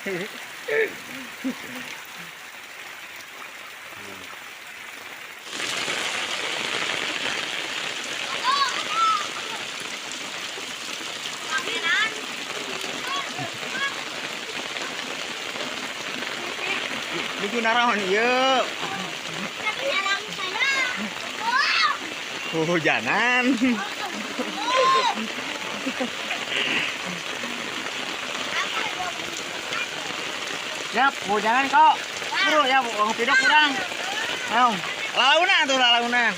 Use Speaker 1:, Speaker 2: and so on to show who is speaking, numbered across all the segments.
Speaker 1: Lucu naron yuk. Hujanan. Yap, hujanan kok. Buru ya, uang tidak kurang. Ayo, lalaunan tuh lalaunan.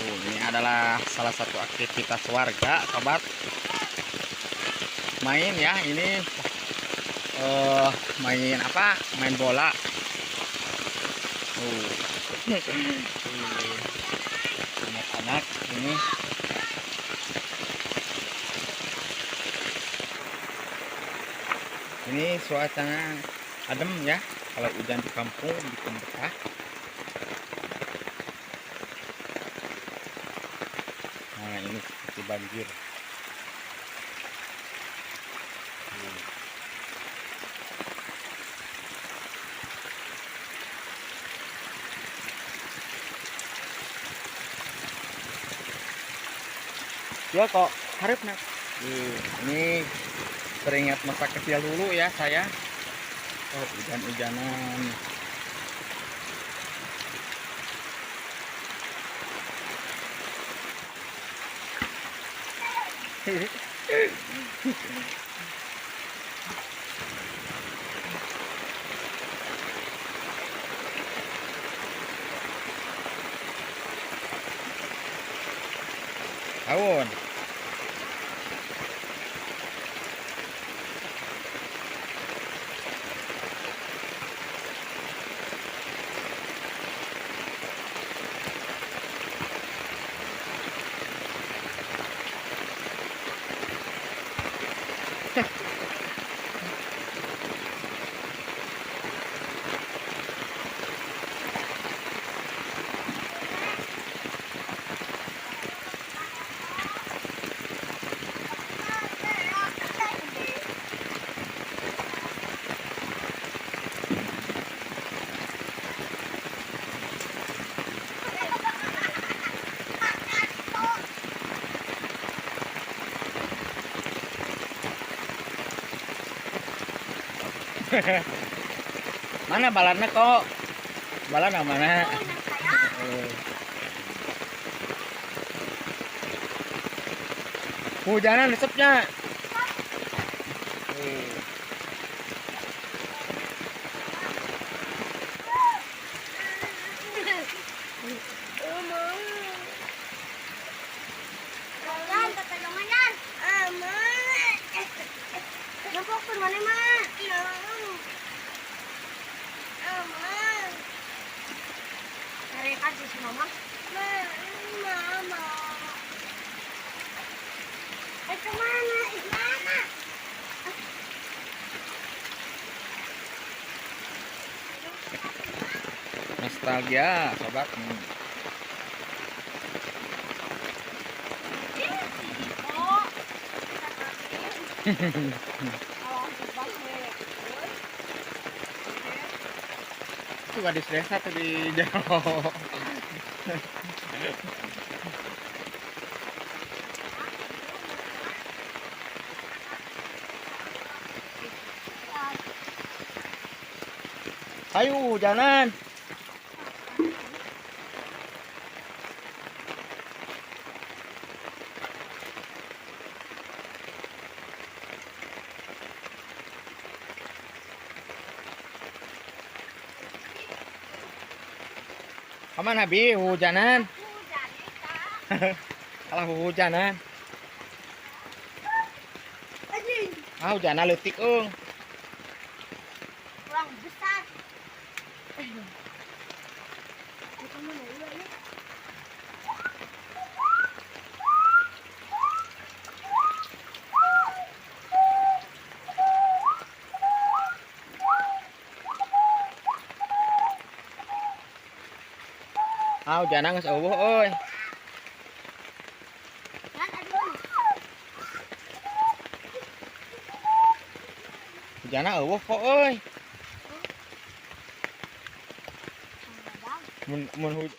Speaker 1: Ini adalah salah satu aktivitas warga, sobat. Main ya, ini main apa? Main bola. Anak-anak ini. Ini suasana adem ya, kalau hujan di kampung bikin betah. Nah ini seperti banjir. Ya kok harap nak. Ini teringat masa kecil dulu ya saya. Oh, hujan-hujanan. Awon. Mana balannya kok? Balan mana? Hujanan resepnya.
Speaker 2: Mama. Mama. Kemana? Mama.
Speaker 1: Nostalgia, sobat. Itu gadis desa tuh di jauh. Ayo jalan. Kaman Habi hujanan. Kalah hujanan. Hujanan leutik eung.
Speaker 2: Kurang besar.
Speaker 1: Hujanan geus eueuh euy.
Speaker 2: Kan aduh.
Speaker 1: Hujanna eueuh kok euy.
Speaker 2: Kang Dadang.
Speaker 1: Mun